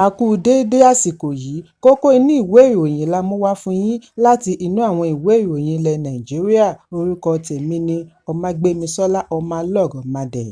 A kú déédé àsìkò yìí, kókó inú ìwé ìròyìn la mú wá fún yín láti inú àwọn ìwé ìròyìn ilẹ̀ Nàìjíríà. Orúkọ tèmi ni Ọmágbémisọ́lá Ọmọlọ́rọ̀mádé.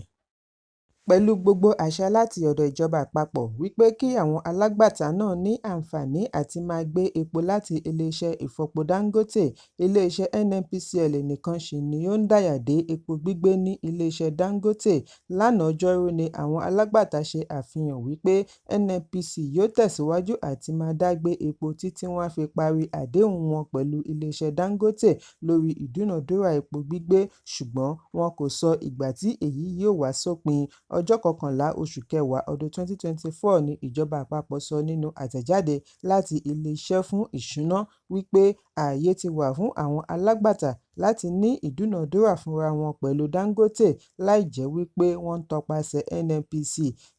Pẹ̀lú gbogbo àṣẹ láti ọ̀dọ̀ ìjọba àpapọ̀ wípé kí àwọn alágbàtà náà ní àǹfààní àti máa gbé epo láti iléeṣẹ́ ìfọpo Dangote, iléeṣẹ́ NNPCL nìkan sì ni ó ń dáyàdé epo gbígbé ní iléeṣẹ́ Dangote. Lánàá Ọjọ́rú ni àwọn alágbàtà ṣe àfihàn wípé NNPC yóò tẹ̀síwájú àti máa dá gbé epo títí wọ́n á fi parí àdéhùn wọn pẹ̀lú iléeṣẹ́ Dangote lórí ìdúnàdúrà epo gbígbé, ṣùgbọ́n wọn kò sọ ìgbà tí èyí yóò wá sópin. Ọjọ́ 11 oṣù kẹwàá ọdún 2024 ni ìjọba àpapọ̀ sọ nínú àtẹ̀jáde láti Ilé-iṣẹ́ fún Ìṣúná wípé ààyè ti wà fún àwọn alágbàtà láti ní ìdúnàdúrà fúnra wọn pẹ̀lú Dangote láì jẹ́ wípé wọ́n ń tọpasẹ̀ NNPC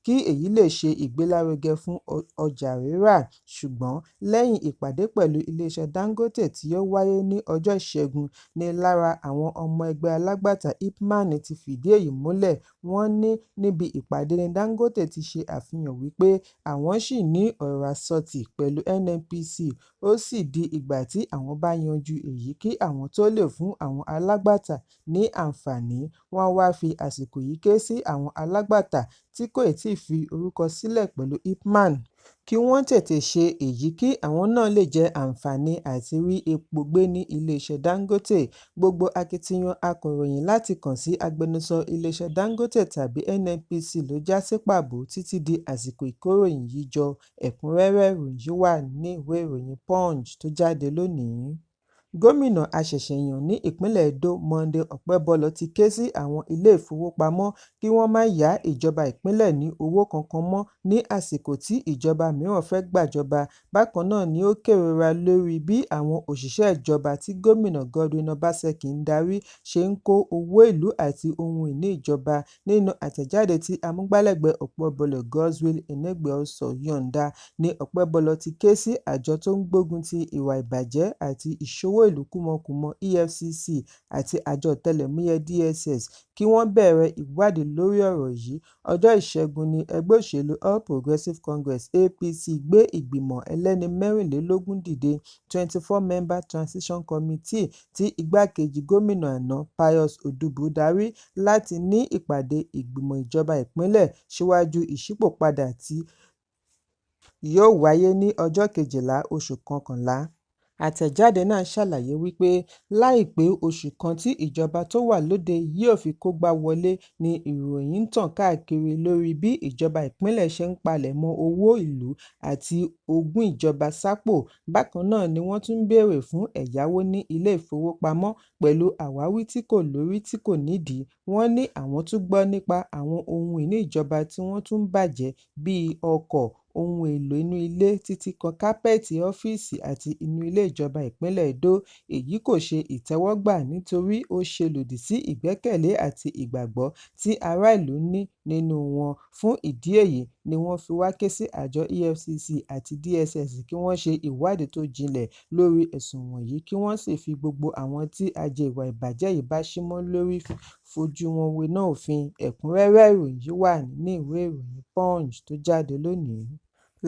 kí èyí lè ṣe ìgbélárugẹ fún ọjà rírà. Ṣùgbọ́n lẹ́yìn ìpàdé pẹ̀lú iléeṣẹ́ Dangote tí ó wáyé ní ọjọ́ Ìṣẹ́gun ní lára àwọn ọmọ ẹgbẹ́ alágbàtà IPMAN ti fìdí èyí múlẹ̀. Wọ́n ní níbi ìpàdé ní Dangote ti ṣe àfihàn wípé àwọn ṣì ní ọ̀rọ̀ àsọtì pẹ̀lú NNPC, ó sì di ìgbà tí àwọn bá yanjú èyí kí àwọn tó lè fún àwọn alágbàtà ní àǹfààní. Wọ́n wá fi àsìkò yìí ké sí àwọn alágbàtà tí kò tíì fi orúkọ sílẹ̀ pẹ̀lú IPMAN kí wọ́n tètè ṣe èyí kí àwọn náà lè jẹ àǹfààní àti rí epo gbé ní iléeṣẹ́ Dangote. Gbogbo akitiyan akọ̀ròyìn láti kàn sí agbẹnusọ iléeṣẹ́ Dangote tàbí NNPC ló já sí pàbó títí di àsìkò ìkóròyìn yìí jọ. Ẹ̀kúnrẹ́rẹ́ ìròyìn wà ní ìwé ìròyìn Punch tó jáde lónìí. Gómìnà àṣẹ̀ṣẹ̀yàn ní ìpínlẹ̀ Edo Monday Okpebholo ti ké sí àwọn ilé ìfowópamọ́ kí wọ́n má yá ìjọba ìpínlẹ̀ ní owó kankan mọ́ ní àsìkò tí ìjọba mìíràn fẹ́ gbàjọba. Bákan náà ni ó kérora lórí bí àwọn òṣìṣẹ́ ìjọba tí gómìnà Godwin Obaseki ń darí ṣe ń kó owó ìlú àti ohun ìní ìjọba. Nínú àtẹ̀jáde tí amúgbálẹ́gbẹ̀ẹ́ Okpebholo Godswill Enegbeoso yọ̀ǹda ni Okpebholo ti ké sí àjọ tó ń gbógun ti ìwà ìbàjẹ́ àti ìṣòwò ìlú kúmọkùmọ EFCC àti àjọ ọ̀tẹlẹ̀múyẹ́ DSS kí wọ́n bẹ̀rẹ̀ ìwádìí lórí ọ̀rọ̀ yìí. Ọjọ́ Ìṣẹ́gun ni ẹgbẹ́ òṣèlú All Progressives Congress APC gbé ìgbìmọ̀ ẹlẹ́ni 24 dìde 24-member Transition Committee tí igbákejì gómìnà àná Pius Odùbú darí láti ní ìpàdé ìgbìmọ̀ ìjọba ìpínlẹ̀ síwájú ìṣípòpadà tí yóò wáyé ní ọjọ́ 12 oṣù kọkànlá. Àtẹ̀jáde náà ṣàlàyé wípé láìpẹ́ oṣù kan tí ìjọba tó wà lóde yóò fi kógbá wọlé ni ìròyìn ń tàn káàkiri lórí bí ìjọba ìpínlẹ̀ ṣe ń palẹ̀mọ́ owó ìlú àti ogún ìjọba sápò. Bákan náà ni wọ́n tún béèrè fún ẹ̀yáwó ní ilé ìfowópamọ́ pẹ̀lú àwáwí tí kò lórí tí kò nídìí. Wọ́n ní àwọn tún gbọ́ nípa àwọn ohun ìní ìjọba tí wọ́n tún bàjẹ́ bíi ọkọ̀, ohun èlò inú ilé títí kan kápẹ́ẹ̀tì ọ́fíìsì àti inú ilé ìjọba ìpínlẹ̀ Edo. Èyí kò ṣe ìtẹ́wọ́gbà nítorí ó ṣe lòdì sí ìgbẹ́kẹ̀lé àti ìgbàgbọ́ tí ará ìlú ní nínú wọn. Fún ìdí èyí ni wọ́n fi wá ké sí àjọ EFCC àti DSS kí wọ́n ṣe ìwádìí tó jinlẹ̀ lórí ẹ̀sùn wọ̀nyí kí wọ́n sì fi gbogbo àwọn tí ajé ìwà ìbàjẹ́ yìí bá símọ́ lórí fojú wọn winá òfin. Ẹ̀kúnrẹ́rẹ́ ìròyìn wà ní ìwé ìròyìn Punch tó jáde lónìí.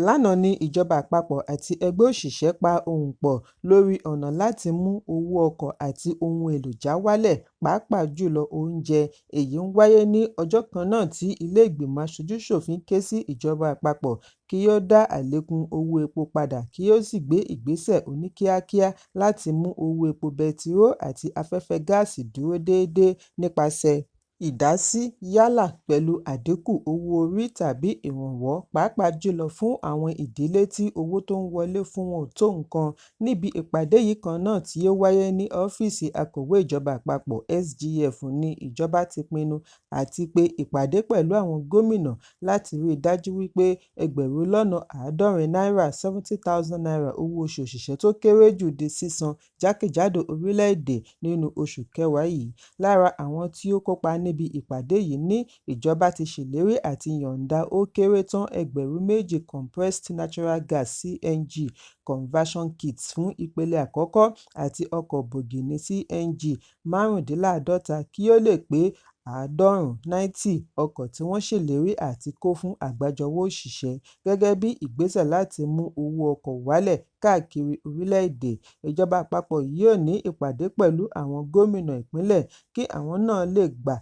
Lánàá ni ìjọba àpapọ̀ àti ẹgbẹ́ òṣìṣẹ́ pa ohùn pọ̀ lórí ọ̀nà láti mú owó ọkọ̀ àti ohun èlò já wálẹ̀, pàápàá jùlọ oúnjẹ. Èyí ń wáyé ní ọjọ́ kan náà tí ilé ìgbìmọ̀ aṣojú-ṣòfin ké sí ìjọba àpapọ̀ kí ó dá àlékún owó epo padà kí ó sì gbé ìgbésẹ̀ oníkíákíá láti mú owó epo bẹtiró àti afẹ́fẹ́ gáàsì dúró déédéé nípasẹ̀ ìdásí yálà pẹ̀lú àdínkù owó orí tàbí ìrànwọ́, pàápàá jùlọ fún àwọn ìdílé tí owó tó ń wọlé fún wọn ò tó nǹkan. Níbi ìpàdé yìí kan náà tí ó wáyé ní ọ́fíìsì akọ̀wé ìjọba àpapọ̀ SGF ni ìjọba ti pinnu àti pé ìpàdé pẹ̀lú àwọn gómìnà láti rí i dájú wípé ẹgbẹ̀rún lọ́nà 70 náírà 70,000 naira owó oṣù òṣìṣẹ́ tó kéré jù di sísan jákèjádò orílẹ̀-èdè nínú oṣù kẹwàá yìí. Lára àwọn tí ó kópa níbi ìpàdé yìí ní ìjọba ti ṣèlérí àti yọ̀ǹda ó kéré tán 2,000 compressed natural gas CNG conversion kits fún ìpele àkọ́kọ́ àti ọkọ̀ bọ̀gìnì CNG 55 kí ó lè pé 90 ọkọ̀ tí wọ́n ṣèlérí àti kó fún àgbájọwọ́ òṣìṣẹ́ gẹ́gẹ́ bí ìgbésẹ̀ láti mú owó ọkọ̀ wálẹ̀ káàkiri orílẹ̀-èdè. Ìjọba àpapọ̀ yóò ní ìpàdé pẹ̀lú àwọn gómìnà ìpínlẹ̀ kí àwọn náà lè gbà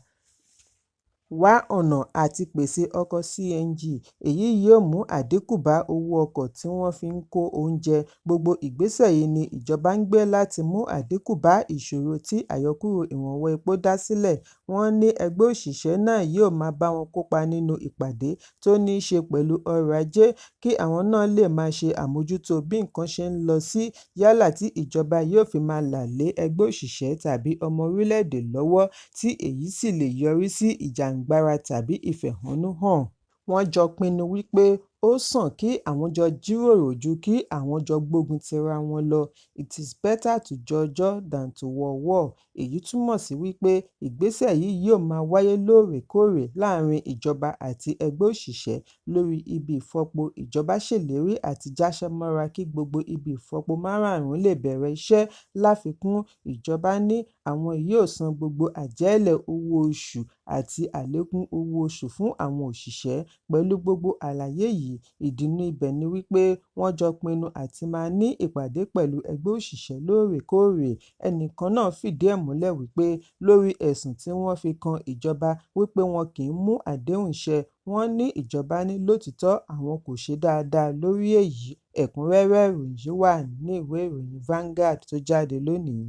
wá ọ̀nà àti pèsè ọkọ̀ CNG. Èyí yóò mú àdínkù bá owó ọkọ̀ tí wọ́n fi ń kó oúnjẹ. Gbogbo ìgbésẹ̀ yìí ni ìjọba ń gbé láti mú àdínkù bá ìṣòro tí àyọkúrò ìrànwọ́ epo dá sílẹ̀. Wọ́n ní ẹgbẹ́ òṣìṣẹ́ náà yóò máa bá wọn kópa nínú ìpàdé tó ní í ṣe pẹ̀lú ọrọ̀ ajé kí àwọn náà lè máa ṣe àmójútó bí nǹkan ṣe ń lọ sí yálà tí ìjọba yóò fi máa là lé ẹgbẹ́ òṣìṣẹ́ tàbí ọmọ orílẹ̀-èdè lọ́wọ́ tí èyí sì lè yọrí sí ìjàǹgbara tàbí ìfẹ̀hónúhàn. Wọ́n jọ pinnu wípé ó sàn kí àwọn jọ jíròrò ju kí àwọn jọ gbógun tira wọn lọ. It is better to jọjọ́ than to war. Èyí túmọ̀ sí wípé ìgbésẹ̀ yìí yóò máa wáyé lóòrèkóòrè láàrin ìjọba àti ẹgbẹ́ òṣìṣẹ́ lórí ibi ìfọpo. Ìjọba ṣèlérí àti jáṣẹ́ mọ́ra kí gbogbo ibi ìfọpo márààrún lè bẹ̀rẹ̀ iṣẹ́. Láfikún, ìjọba ní àwọn yóò san gbogbo àjẹ́lẹ̀ owó oṣù àti àlékún owó oṣù fún àwọn òṣìṣẹ́. Pẹ̀lú gbogbo àlàyé yìí, ìdùnnú ibẹ̀ ni wípé wọ́n jọ pinnu àti máa ní ìpàdé pẹ̀lú ẹgbẹ́ òṣìṣẹ́ lóòrèkóòrè. Ẹnìkan náà fìdí ẹ̀ múlẹ̀ wípé lórí ẹ̀sùn tí wọ́n fi kan ìjọba wípé wọn kì í mú àdéhùn ṣẹ, wọ́n ní ìjọba ní lótìítọ́ àwọn kò ṣe dáadáa lórí èyí. Ẹ̀kúnrẹ́rẹ́ ìròyìn wà ní ìwé ìròyìn Vanguard tó jáde lónìí.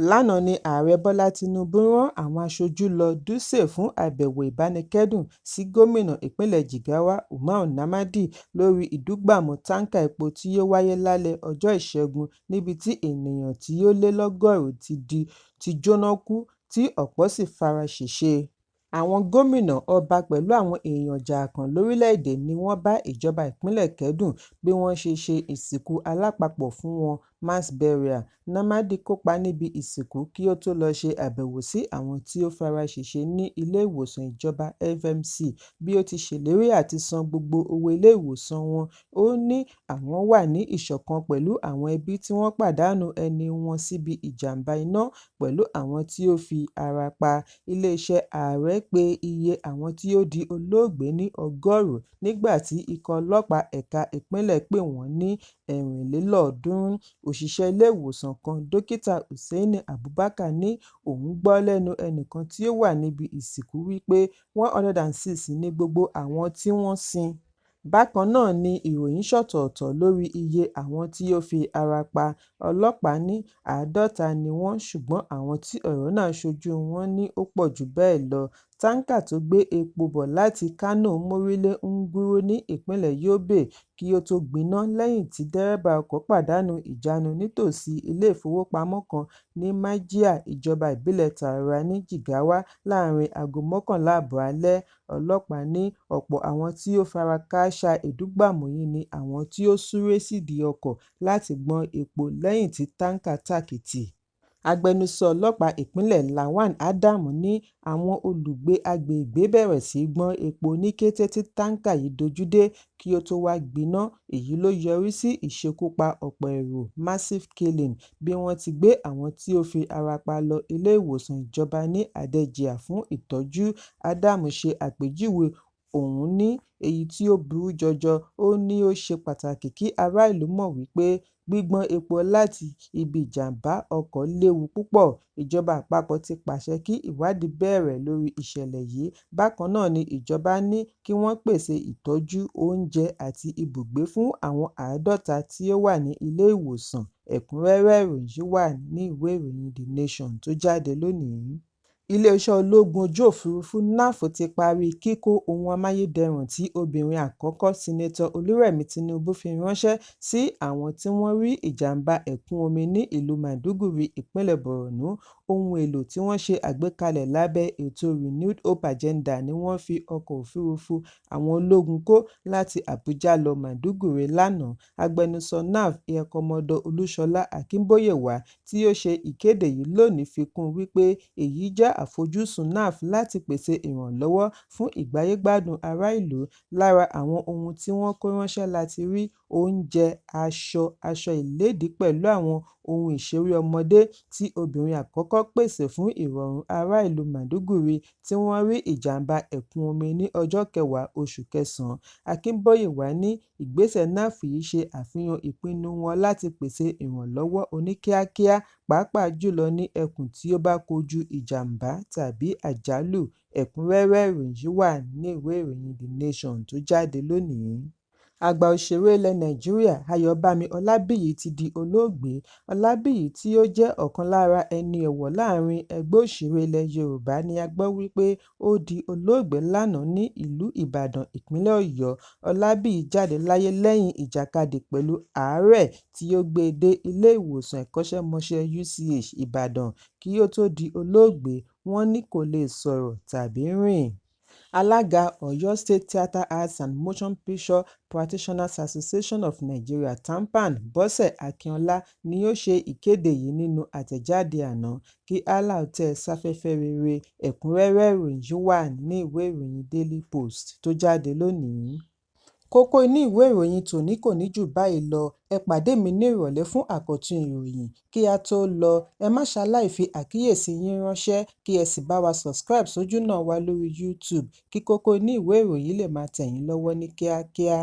Lánàá ni Ààrẹ Bọ́lá Tinubu rán àwọn aṣojú lọ Dutse fún àbẹ̀wò ìbánikẹ́dùn sí gómìnà ìpínlẹ̀ Jigawa Umar Namadi lórí ìdúgbàmù táǹkà epo tí ó wáyé lálẹ́ ọjọ́ Ìṣẹ́gun níbi tí ènìyàn tí ó lé lọ́gọ́rùn-ún ti jóná kú tí ọ̀pọ̀ sì fara ṣèṣe. Àwọn gómìnà, ọba pẹ̀lú àwọn èèyàn jàǹkàn lórílẹ̀-èdè ni wọ́n bá ìjọba ìpínlẹ̀ kẹ́dùn bí wọ́n ṣe ṣe ìsìnkú alápapọ̀ fún wọn mass burial. Namadi kópa níbi ìsìnkú kí ó tó lọ ṣe àbẹ̀wò sí àwọn tí ó fara ṣèṣe ní ilé ìwòsàn ìjọba FMC. Bí ó ti ṣèlérí àti san gbogbo owó ilé ìwòsàn wọn, ó ní àwọn wà ní ìṣọ̀kan pẹ̀lú àwọn ẹbí tí wọ́n pàdánù ẹni wọn síbi ìjàmbá iná pẹ̀lú àwọn tí ó fi ara pa. Iléeṣẹ́ ààrẹ pé iye àwọn tí ó di olóògbé ní 100 nígbà tí ikọ̀ ọlọ́pàá ẹ̀ka ìpínlẹ̀ pè wọ́n ní 76. Òṣìṣẹ́ ilé ìwòsàn kan, Dókítà Hussaini Abubakar, ní òun gbọ́ lẹ́nu ẹnìkan tí ó wà níbi ìsìnkú wípé 106 ní gbogbo àwọn tí wọ́n sin. Bákan náà ni ìròyìn ṣọ̀tọ̀ọ̀tọ̀ lórí iye àwọn tí ó fi ara pa. Ọlọ́pàá ní 50 ni wọ́n, ṣùgbọ́n àwọn tí ọ̀rọ̀ náà ṣojú wọn ní ó pọ̀ jù bẹ́ẹ̀ lọ. Táǹkà tó gbé epo bọ̀ láti Kano mórílé Nguru ní ìpínlẹ̀ Yobe kí ó tó gbiná lẹ́yìn tí dẹ́rẹ́bà ọkọ̀ pàdánù ìjánu nítòsí ilé-ìfowópamọ́ kan ní Majiya, ìjọba ìbílẹ̀ Tarawa ní Jigawa láàrin aago 11:30 alẹ́. Ọlọ́pàá ní ọ̀pọ̀ àwọn tí ó fara kááṣá ìdúgbàmù yìí ni àwọn tí ó súré sídìí ọkọ̀ láti gbọ́n epo lẹ́yìn tí táǹkà tàkìtì. Agbẹnusọ ọlọ́pàá ìpínlẹ̀ Lawan Adam ní àwọn olùgbé agbègbè bẹ̀rẹ̀ sí gbọ́n epo ní kété tí táǹkà yìí dojúdé kí ó tó wá gbiná. Èyí ló yọrí sí ìṣekúpa ọ̀pọ̀ èrò massive killing bí wọ́n ti gbé àwọn tí ó fi ara pa lọ ilé ìwòsàn ìjọba ní Adejia fún ìtọ́jú. Adam ṣe àpèjúwe òun ní èyí tí ó burú jọjọ. Ó ní ó ṣe pàtàkì kí ará ìlú mọ̀ wípé gbígbọ́n epo láti ibi ìjàmbá ọkọ̀ léwu púpọ̀. Ìjọba àpapọ̀ ti pàṣẹ kí ìwádìí bẹ̀rẹ̀ lórí ìṣẹ̀lẹ̀ yìí. Bákan náà ni ìjọba ní kí wọ́n pèsè ìtọ́jú, oúnjẹ àti ibùgbé fún àwọn 50 tí ó wà ní ilé ìwòsàn. Ẹ̀kúnrẹ́rẹ́ ìròyìn wà ní ìwé ìròyìn The Nation tó jáde lónìí. Iléeṣẹ́ ológun ojú òfurufú NAF ti parí kíkó ohun amáyédẹrùn tí obìnrin àkọ́kọ́ Sínátọ̀ Olúrẹ̀mí Tinubu fi ránṣẹ́ sí àwọn tí wọ́n rí ìjàmbá ẹ̀kún omi ní ìlú Maiduguri, ìpínlẹ̀ Borno. Ohun èlò tí wọ́n ṣe àgbékalẹ̀ lábẹ́ ètò Renewed Hope Agenda ni wọ́n fi ọkọ̀ òfurufú àwọn ológun kó láti Abuja lọ Maiduguri lánàá. Agbẹnusọ NAF Air Commodore Olúṣọlá Akínbóyèwá tí ó ṣe ìkéde yìí lónìí fi kún wípé èyí jẹ́ àfojúsùn NAF láti pèsè ìrànlọ́wọ́ fún ìgbáyégbádùn ará ìlú. Lára àwọn ohun tí wọ́n kó ránṣẹ́ láti rí oúnjẹ, aṣọ ìlédìí pẹ̀lú àwọn ohun ìṣeré ọmọdé tí obìnrin àkọ́kọ́ kọ́kọ́ pèsè fún ìrọ̀rùn ará ìlú Maiduguri tí wọ́n rí ìjàmbá ẹ̀kún omi ní ọjọ́ 10 oṣù kẹsàn-án. Akínbóyèwá ní ìgbésẹ̀ NAF yìí ṣe àfihàn ìpinnu wọn láti pèsè ìrànlọ́wọ́ oníkíákíá, pàápàá jùlọ ní ẹkùn tí ó bá kojú ìjàmbá tàbí àjálù. Ẹ̀kúnrẹ́rẹ́ ìròyìn yìí wà ní ìwé ìròyìn The Nation tó jáde lónìí. Àgbà òṣèré ilẹ̀ Nàìjíríà Ayọ̀bámi Ọlábíyì ti di olóògbé. Ọlábíyì tí ó jẹ́ ọ̀kan lára ẹni ọ̀wọ̀ láàrin ẹgbẹ́ òṣèré ilẹ̀ Yorùbá ni a gbọ́ wípé ó di olóògbé lánàá ní ìlú Ìbàdàn, ìpínlẹ̀ Ọ̀yọ́. Ọlábíyì jáde láyé lẹ́yìn ìjàkadì pẹ̀lú àárẹ̀ tí ó gbé e dé ilé ìwòsàn ìkọ́ṣẹ́mọṣẹ́ UCH Ìbàdàn kí ó tó di olóògbé. Wọ́n ní kò lè sọ̀rọ̀ tàbí rìn. Alága Ọ̀yọ́ State Theatre Arts and Motion Picture Practitioners Association of Nigeria (TAMPAN) Bọ́sẹ̀ Akínọlá ni ó ṣe ìkéde yìí nínú àtẹ̀jáde àná. Kí Allah tẹ́ sáfẹ́fẹ́ rere. Ẹ̀kúnrẹ́rẹ́ ìròyìn yìí wà ní ìwé ìròyìn Daily Post tó jáde lónìí. Kókó inú ìwé ìròyìn tòní kò ní jù báyìí lọ. Ẹ pàdé mi ní ìrọ̀lẹ́ fún àkọ́tún ìròyìn. Kí a tó lọ, ẹ má ṣaláì fi àkíyèsí yín ránṣẹ́ kí ẹ sì bá wa subscribe sójú náà wa lórí YouTube kí kókó inú ìwé ìròyìn lè máa tẹ̀ yín lọ́wọ́ ní kíákíá.